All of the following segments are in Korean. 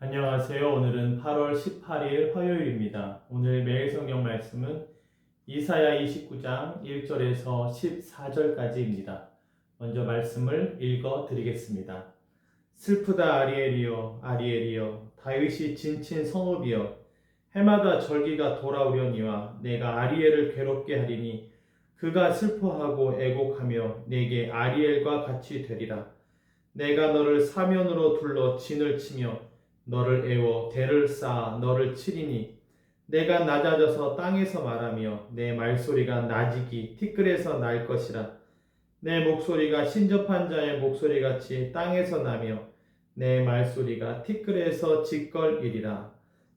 안녕하세요. 오늘은 8월 18일 화요일입니다. 오늘 매일 성경 말씀은 이사야 29장 1절에서 14절까지입니다. 먼저 말씀을 읽어 드리겠습니다. 슬프다 아리엘이여 아리엘이여 다윗이 진친 성읍이여 해마다 절기가 돌아오려니와 내가 아리엘을 괴롭게 하리니 그가 슬퍼하고 애곡하며 내게 아리엘과 같이 되리라. 내가 너를 사면으로 둘러 진을 치며 너를 애워 대를 쌓아 너를 치리니 내가 낮아져서 땅에서 말하며 내 말소리가 낮이기 티끌에서 날 것이라. 내 목소리가 신접한 자의 목소리같이 땅에서 나며 내 말소리가 티끌에서 짓걸이리라.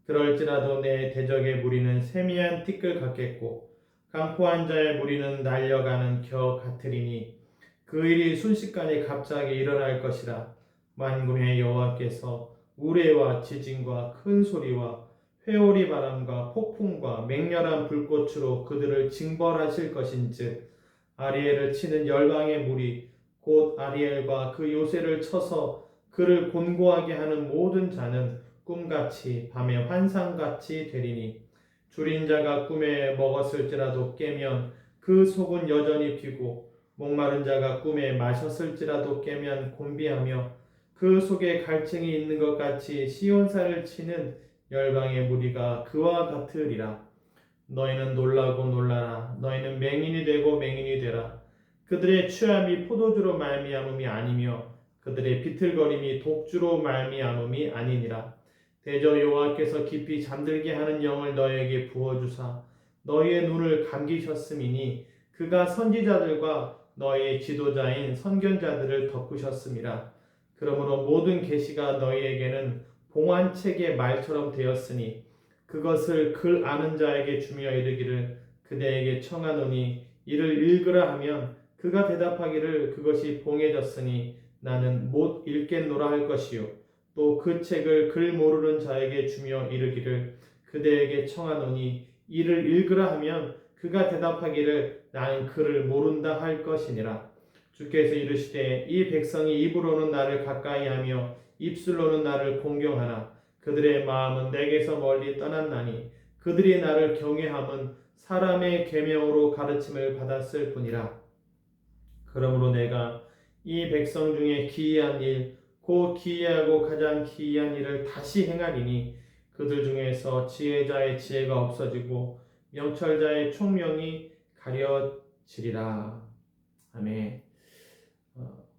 그럴지라도 내 대적의 무리는 세미한 티끌 같겠고 강포한 자의 무리는 날려가는 겨 같으리니 그 일이 순식간에 갑자기 일어날 것이라. 만군의 여호와께서 우레와 지진과 큰 소리와 회오리 바람과 폭풍과 맹렬한 불꽃으로 그들을 징벌하실 것인즉 아리엘을 치는 열방의 무리 곧 아리엘과 그 요새를 쳐서 그를 곤고하게 하는 모든 자는 꿈같이 밤의 환상같이 되리니 줄인 자가 꿈에 먹었을지라도 깨면 그 속은 여전히 비고 목마른 자가 꿈에 마셨을지라도 깨면 곤비하며 그 속에 갈증이 있는 것 같이 시온산을 치는 열방의 무리가 그와 같으리라. 너희는 놀라고 놀라라. 너희는 맹인이 되고 맹인이 되라. 그들의 취함이 포도주로 말미암음이 아니며 그들의 비틀거림이 독주로 말미암음이 아니니라. 대저 여호와께서 깊이 잠들게 하는 영을 너희에게 부어주사 너희의 눈을 감기셨음이니 그가 선지자들과 너희의 지도자인 선견자들을 덮으셨음이라. 그러므로 모든 계시가 너희에게는 봉환책의 말처럼 되었으니 그것을 글 아는 자에게 주며 이르기를 그대에게 청하노니 이를 읽으라 하면 그가 대답하기를 그것이 봉해졌으니 나는 못 읽겠노라 할 것이요 또 그 책을 글 모르는 자에게 주며 이르기를 그대에게 청하노니 이를 읽으라 하면 그가 대답하기를 나는 글을 모른다 할 것이니라. 주께서 이르시되 이 백성이 입으로는 나를 가까이하며 입술로는 나를 공경하나 그들의 마음은 내게서 멀리 떠났나니 그들이 나를 경외함은 사람의 계명으로 가르침을 받았을 뿐이라. 그러므로 내가 이 백성 중에 기이한 일 곧 기이하고 가장 기이한 일을 다시 행하리니 그들 중에서 지혜자의 지혜가 없어지고 명철자의 총명이 가려지리라. 아멘.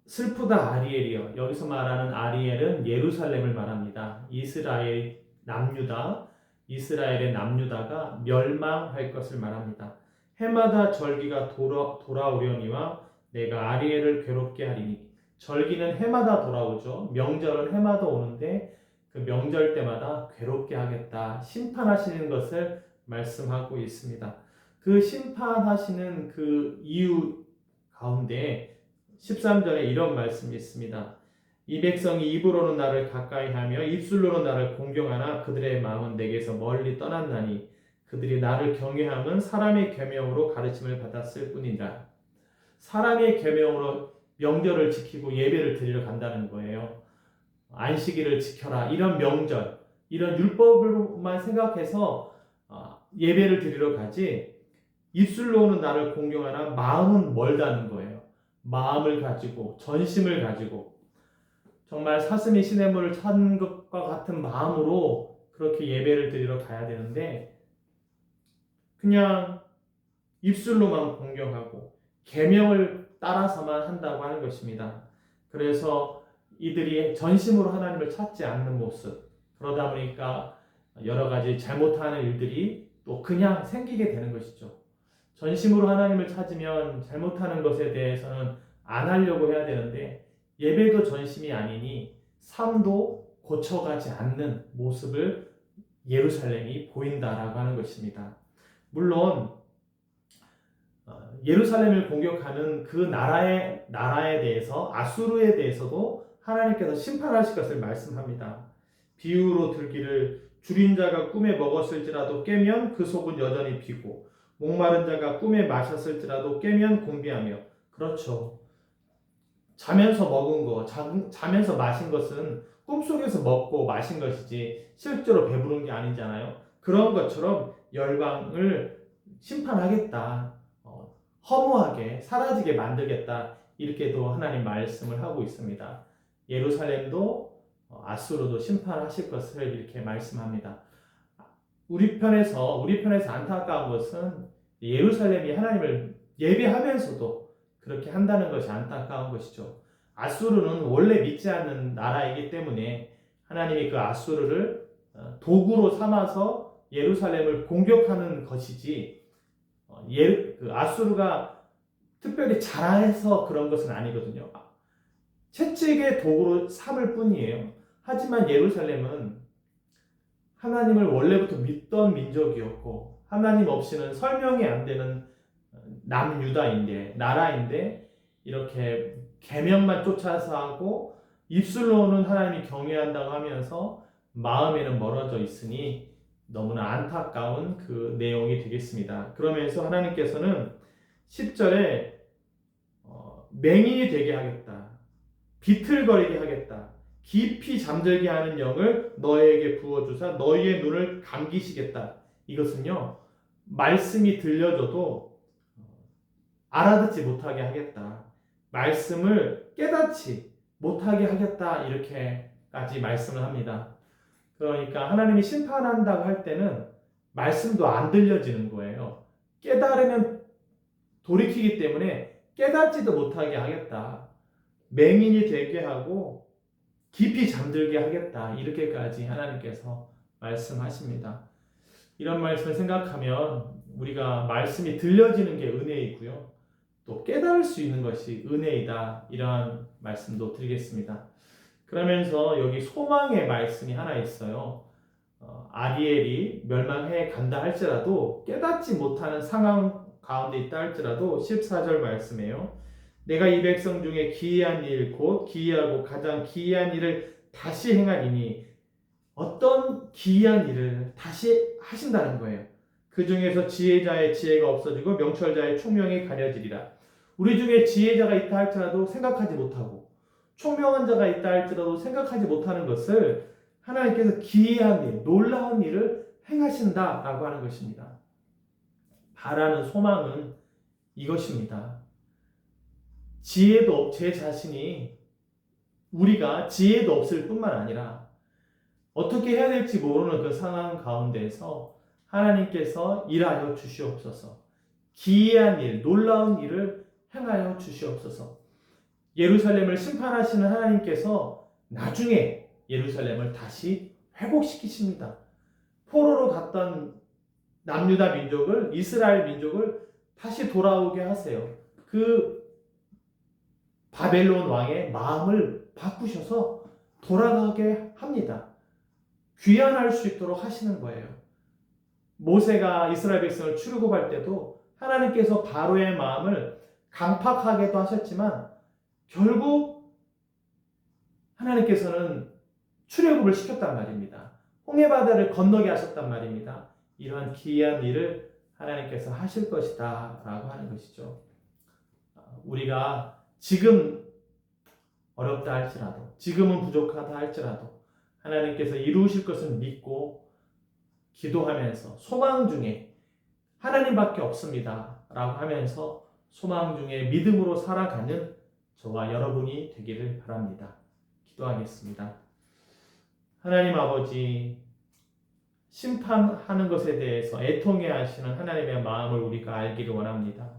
슬프다 아리엘이여. 여기서 말하는 아리엘은 예루살렘을 말합니다. 이스라엘의 남유다가 멸망할 것을 말합니다. 해마다 절기가 돌아오려니와 내가 아리엘을 괴롭게 하리니. 절기는 해마다 돌아오죠. 명절은 해마다 오는데 그 명절 때마다 괴롭게 하겠다. 심판하시는 것을 말씀하고 있습니다. 그 심판하시는 그 이유 가운데 13절에 이런 말씀이 있습니다. 이 백성이 입으로는 나를 가까이하며 입술로는 나를 공경하나 그들의 마음은 내게서 멀리 떠났나니 그들이 나를 경외함은 사람의 계명으로 가르침을 받았을 뿐이라. 사람의 계명으로 명절을 지키고 예배를 드리러 간다는 거예요. 안식일을 지켜라. 이런 명절, 이런 율법으로만 생각해서 예배를 드리러 가지 입술로는 나를 공경하나 마음은 멀다는 거예요. 마음을 가지고 전심을 가지고 정말 사슴이 시냇물을 찾는 것과 같은 마음으로 그렇게 예배를 드리러 가야 되는데 그냥 입술로만 공경하고 계명을 따라서만 한다고 하는 것입니다. 그래서 이들이 전심으로 하나님을 찾지 않는 모습, 그러다 보니까 여러 가지 잘못하는 일들이 또 그냥 생기게 되는 것이죠. 전심으로 하나님을 찾으면 잘못하는 것에 대해서는 안 하려고 해야 되는데 예배도 전심이 아니니 삶도 고쳐가지 않는 모습을 예루살렘이 보인다라고 하는 것입니다. 물론 예루살렘을 공격하는 그 나라에 대해서 아수르에 대해서도 하나님께서 심판하실 것을 말씀합니다. 비유로 들기를 줄인 자가 꿈에 먹었을지라도 깨면 그 속은 여전히 비고 목마른 자가 꿈에 마셨을지라도 깨면 공비하며. 그렇죠. 자면서 먹은 거, 자면서 마신 것은 꿈속에서 먹고 마신 것이지 실제로 배부른 게 아니잖아요. 그런 것처럼 열방을 심판하겠다. 허무하게 사라지게 만들겠다. 이렇게도 하나님 말씀을 하고 있습니다. 예루살렘도 아수르도 심판하실 것을 이렇게 말씀합니다. 우리 편에서 안타까운 것은 예루살렘이 하나님을 예배하면서도 그렇게 한다는 것이 안타까운 것이죠. 아수르는 원래 믿지 않는 나라이기 때문에 하나님이 그 아수르를 도구로 삼아서 예루살렘을 공격하는 것이지, 그 아수르가 특별히 잘해서 그런 것은 아니거든요. 채찍의 도구로 삼을 뿐이에요. 하지만 예루살렘은 하나님을 원래부터 믿던 민족이었고 하나님 없이는 설명이 안 되는 남유다인데 나라인데 이렇게 계명만 쫓아서 하고 입술로는 하나님이 경외한다고 하면서 마음에는 멀어져 있으니 너무나 안타까운 그 내용이 되겠습니다. 그러면서 하나님께서는 10절에 맹인이 되게 하겠다. 비틀거리게 하겠다. 깊이 잠들게 하는 영을 너에게 부어주사 너희의 눈을 감기시겠다. 이것은요, 말씀이 들려줘도 알아듣지 못하게 하겠다. 말씀을 깨닫지 못하게 하겠다. 이렇게까지 말씀을 합니다. 그러니까 하나님이 심판한다고 할 때는 말씀도 안 들려지는 거예요. 깨달으면 돌이키기 때문에 깨닫지도 못하게 하겠다. 맹인이 되게 하고 깊이 잠들게 하겠다. 이렇게까지 하나님께서 말씀하십니다. 이런 말씀을 생각하면 우리가 말씀이 들려지는 게 은혜이고요. 또 깨달을 수 있는 것이 은혜이다. 이런 말씀도 드리겠습니다. 그러면서 여기 소망의 말씀이 하나 있어요. 아리엘이 멸망해 간다 할지라도 깨닫지 못하는 상황 가운데 있다 할지라도 14절 말씀이에요. 내가 이 백성 중에 기이한 일, 곧 기이하고 가장 기이한 일을 다시 행하리니 어떤 기이한 일을 다시 하신다는 거예요. 그 중에서 지혜자의 지혜가 없어지고 명철자의 총명이 가려지리라. 우리 중에 지혜자가 있다 할지라도 생각하지 못하고 총명한 자가 있다 할지라도 생각하지 못하는 것을 하나님께서 기이한 일, 놀라운 일을 행하신다라고 하는 것입니다. 바라는 소망은 이것입니다. 지혜도 제 자신이 우리가 지혜도 없을 뿐만 아니라 어떻게 해야 될지 모르는 그 상황 가운데에서 하나님께서 일하여 주시옵소서. 기이한 일, 놀라운 일을 행하여 주시옵소서. 예루살렘을 심판하시는 하나님께서 나중에 예루살렘을 다시 회복시키십니다. 포로로 갔던 남유다 민족을, 이스라엘 민족을 다시 돌아오게 하세요. 그 바벨론 왕의 마음을 바꾸셔서 돌아가게 합니다. 귀환할 수 있도록 하시는 거예요. 모세가 이스라엘 백성을 출애굽할 때도 하나님께서 바로의 마음을 강팍하게도 하셨지만 결국 하나님께서는 출애굽을 시켰단 말입니다. 홍해바다를 건너게 하셨단 말입니다. 이러한 기이한 일을 하나님께서 하실 것이다 라고 하는 것이죠. 우리가 지금 어렵다 할지라도, 지금은 부족하다 할지라도 하나님께서 이루실 것을 믿고 기도하면서 소망 중에 하나님밖에 없습니다 라고 하면서 소망 중에 믿음으로 살아가는 저와 여러분이 되기를 바랍니다. 기도하겠습니다. 하나님 아버지, 심판하는 것에 대해서 애통해 하시는 하나님의 마음을 우리가 알기를 원합니다.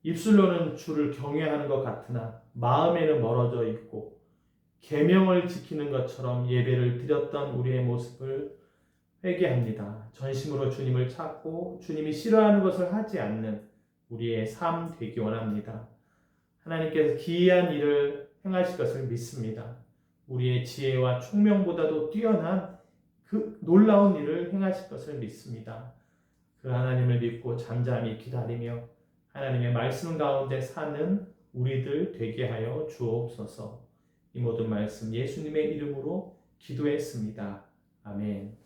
입술로는 주를 경외하는 것 같으나 마음에는 멀어져 있고 계명을 지키는 것처럼 예배를 드렸던 우리의 모습을 회개합니다. 전심으로 주님을 찾고 주님이 싫어하는 것을 하지 않는 우리의 삶 되기 원합니다. 하나님께서 기이한 일을 행하실 것을 믿습니다. 우리의 지혜와 총명보다도 뛰어난 그 놀라운 일을 행하실 것을 믿습니다. 그 하나님을 믿고 잠잠히 기다리며 하나님의 말씀 가운데 사는 우리들 되게 하여 주옵소서. 이 모든 말씀 예수님의 이름으로 기도했습니다. 아멘.